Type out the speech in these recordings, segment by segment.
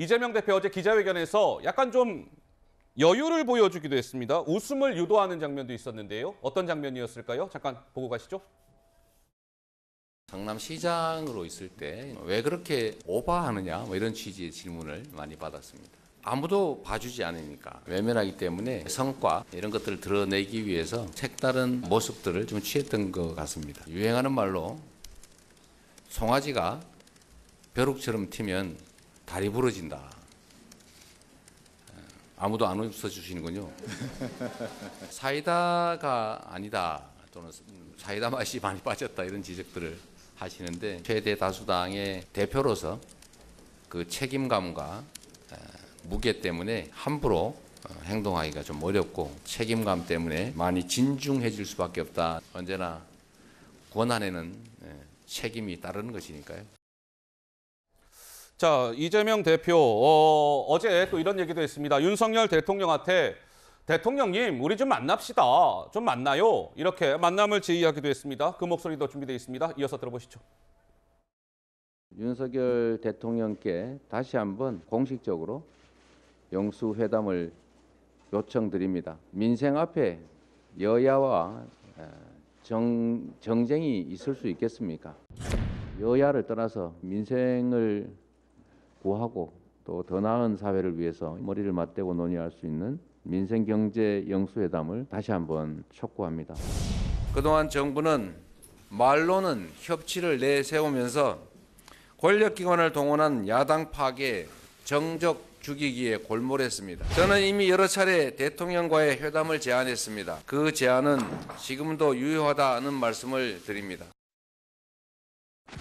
이재명 대표 어제 기자회견에서 약간 좀 여유를 보여주기도 했습니다. 웃음을 유도하는 장면도 있었는데요. 어떤 장면이었을까요? 잠깐 보고 가시죠. 성남시장으로 있을 때 왜 그렇게 오바하느냐 뭐 이런 취지의 질문을 많이 받았습니다. 아무도 봐주지 않으니까 외면하기 때문에 성과 이런 것들을 드러내기 위해서 색다른 모습들을 좀 취했던 것 같습니다. 유행하는 말로 송아지가 벼룩처럼 튀면 다리 부러진다. 아무도 안 웃어주시는군요. 사이다가 아니다 또는 사이다 맛이 많이 빠졌다 이런 지적들을 하시는데 최대 다수당의 대표로서 그 책임감과 무게 때문에 함부로 행동하기가 좀 어렵고 책임감 때문에 많이 진중해질 수밖에 없다. 언제나 권한에는 책임이 따르는 것이니까요. 자, 이재명 대표 어제 또 이런 얘기도 했습니다. 윤석열 대통령한테 대통령님 우리 좀 만납시다. 좀 만나요. 이렇게 만남을 제의하기도 했습니다. 그 목소리도 준비되어 있습니다. 이어서 들어보시죠. 윤석열 대통령께 다시 한번 공식적으로 영수회담을 요청드립니다. 민생 앞에 여야와 정쟁이 있을 수 있겠습니까? 여야를 떠나서 민생을 구하고 또 더 나은 사회를 위해서 머리를 맞대고 논의할 수 있는 민생경제 영수회담을 다시 한번 촉구합니다. 그동안 정부는 말로는 협치를 내세우면서 권력기관을 동원한 야당 파괴, 정적 죽이기에 골몰했습니다. 저는 이미 여러 차례 대통령과의 회담을 제안했습니다. 그 제안은 지금도 유효하다는 말씀을 드립니다.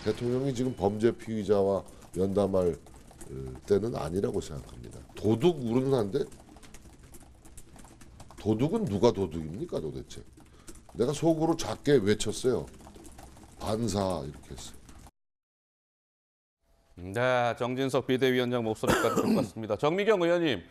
대통령이 지금 범죄 피의자와 면담할 때는 아니라고 생각합니다. 도둑 우른한데 도둑은 누가 도둑입니까 도대체? 내가 속으로 작게 외쳤어요. 반사 이렇게 했어요. 네, 정진석 비대위원장 목소리까지 듣고 왔습니다. 정미경 의원님,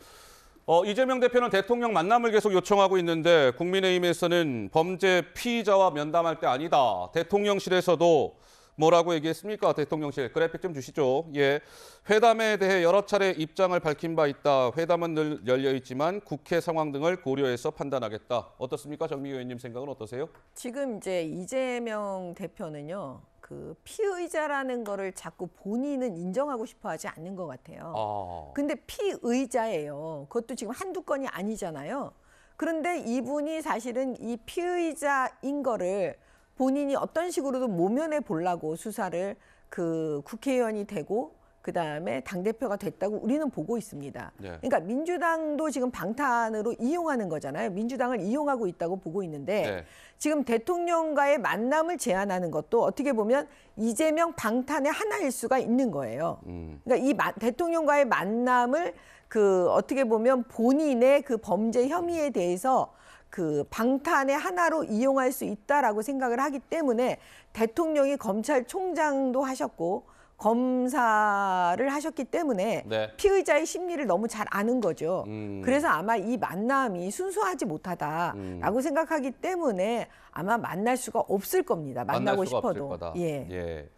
이재명 대표는 대통령 만남을 계속 요청하고 있는데 국민의힘에서는 범죄 피의자와 면담할 때 아니다. 대통령실에서도 뭐라고 얘기했습니까? 대통령실 그래픽 좀 주시죠. 예, 회담에 대해 여러 차례 입장을 밝힌 바 있다. 회담은 늘 열려 있지만 국회 상황 등을 고려해서 판단하겠다. 어떻습니까? 정미경 의원님 생각은 어떠세요? 지금 이제 이재명 대표는요. 그 피의자라는 거를 자꾸 본인은 인정하고 싶어 하지 않는 것 같아요. 근데 피의자예요. 그것도 지금 한두 건이 아니잖아요. 그런데 이분이 사실은 이 피의자인 거를 본인이 어떤 식으로든 모면해 보려고 수사를 그 국회의원이 되고 그다음에 당대표가 됐다고 우리는 보고 있습니다. 네. 그러니까 민주당도 지금 방탄으로 이용하는 거잖아요. 민주당을 이용하고 있다고 보고 있는데 네. 지금 대통령과의 만남을 제안하는 것도 어떻게 보면 이재명 방탄의 하나일 수가 있는 거예요. 그러니까 이 대통령과의 만남을 그 어떻게 보면 본인의 그 범죄 혐의에 대해서 그 방탄의 하나로 이용할 수 있다라고 생각을 하기 때문에 대통령이 검찰총장도 하셨고 검사를 하셨기 때문에 네. 피의자의 심리를 너무 잘 아는 거죠. 그래서 아마 이 만남이 순수하지 못하다라고 생각하기 때문에 아마 만날 수가 없을 겁니다. 만나고 싶어도. 예.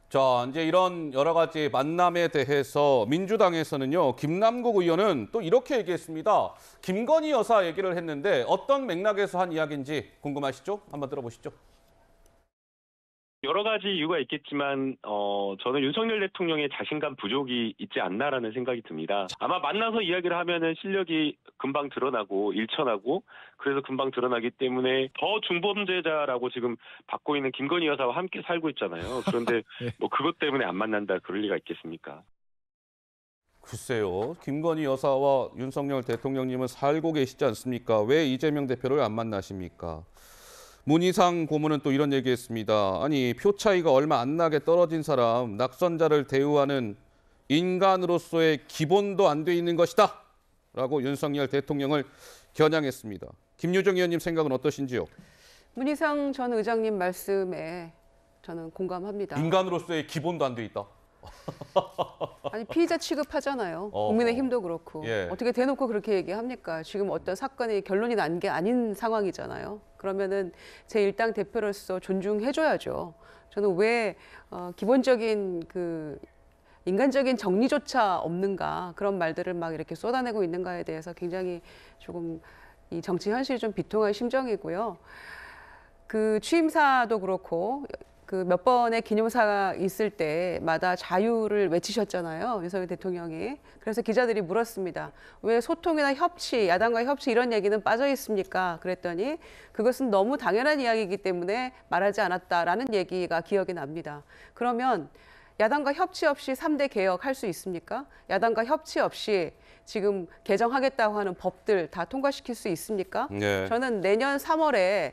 자, 이제 이런 여러 가지 만남에 대해서 민주당에서는요, 김남국 의원은 또 이렇게 얘기했습니다. 김건희 여사 얘기를 했는데 어떤 맥락에서 한 이야기인지 궁금하시죠? 한번 들어보시죠. 여러 가지 이유가 있겠지만 저는 윤석열 대통령의 자신감 부족이 있지 않나라는 생각이 듭니다. 아마 만나서 이야기를 하면은 실력이 금방 드러나고 일천하고 그래서 금방 드러나기 때문에 더 중범죄자라고 지금 받고 있는 김건희 여사와 함께 살고 있잖아요. 그런데 뭐 그것 때문에 안 만난다 그럴 리가 있겠습니까? 글쎄요. 김건희 여사와 윤석열 대통령님은 살고 계시지 않습니까? 왜 이재명 대표를 안 만나십니까? 문희상 고문은 또 이런 얘기했습니다. 아니, 표 차이가 얼마 안 나게 떨어진 사람, 낙선자를 대우하는 인간으로서의 기본도 안 돼 있는 것이다. 라고 윤석열 대통령을 겨냥했습니다. 김유정 의원님 생각은 어떠신지요? 문희상 전 의장님 말씀에 저는 공감합니다. 인간으로서의 기본도 안 돼 있다. 아니 피의자 취급하잖아요. 국민의힘도 그렇고. 예. 어떻게 대놓고 그렇게 얘기합니까? 지금 어떤 사건이 결론이 난 게 아닌 상황이잖아요. 그러면은 제1당 대표로서 존중해줘야죠. 저는 왜 기본적인 그 인간적인 정리조차 없는가 그런 말들을 막 이렇게 쏟아내고 있는가에 대해서 굉장히 조금 이 정치 현실이 좀 비통한 심정이고요. 그 취임사도 그렇고 그 몇 번의 기념사가 있을 때마다 자유를 외치셨잖아요. 윤석열 대통령이. 그래서 기자들이 물었습니다. 왜 소통이나 협치, 야당과 협치 이런 얘기는 빠져 있습니까? 그랬더니 그것은 너무 당연한 이야기이기 때문에 말하지 않았다라는 얘기가 기억이 납니다. 그러면 야당과 협치 없이 3대 개혁 할 수 있습니까? 야당과 협치 없이 지금 개정하겠다고 하는 법들 다 통과시킬 수 있습니까? 네. 저는 내년 3월에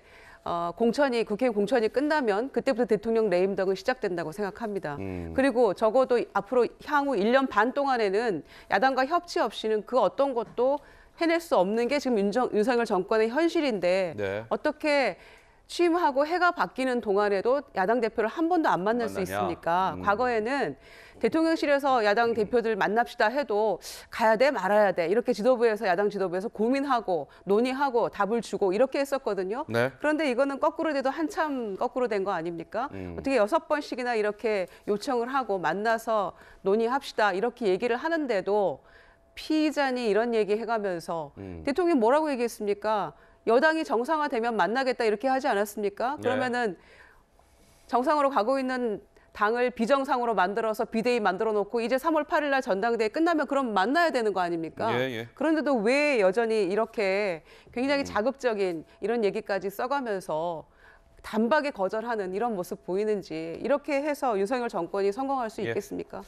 국회 공천이 끝나면 그때부터 대통령 레임덕은 시작된다고 생각합니다. 그리고 적어도 앞으로 향후 1년 반 동안에는 야당과 협치 없이는 그 어떤 것도 해낼 수 없는 게 지금 윤석열 정권의 현실인데 네. 어떻게 취임하고 해가 바뀌는 동안에도 야당 대표를 한 번도 안 만날 수 있습니까? 과거에는 대통령실에서 야당 대표들 만납시다 해도 가야 돼 말아야 돼 이렇게 지도부에서 야당 지도부에서 고민하고 논의하고 답을 주고 이렇게 했었거든요. 네. 그런데 이거는 거꾸로 돼도 한참 거꾸로 된 거 아닙니까? 어떻게 6번씩이나 이렇게 요청을 하고 만나서 논의합시다 이렇게 얘기를 하는데도 피의자니 이런 얘기 해가면서 대통령이 뭐라고 얘기했습니까? 여당이 정상화되면 만나겠다 이렇게 하지 않았습니까? 그러면은 정상으로 가고 있는 당을 비정상으로 만들어서 비대위 만들어 놓고 이제 3월 8일 날 전당대회 끝나면 그럼 만나야 되는 거 아닙니까? 그런데도 왜 여전히 이렇게 굉장히 자극적인 이런 얘기까지 써가면서 단박에 거절하는 이런 모습 보이는지 이렇게 해서 윤석열 정권이 성공할 수 있겠습니까?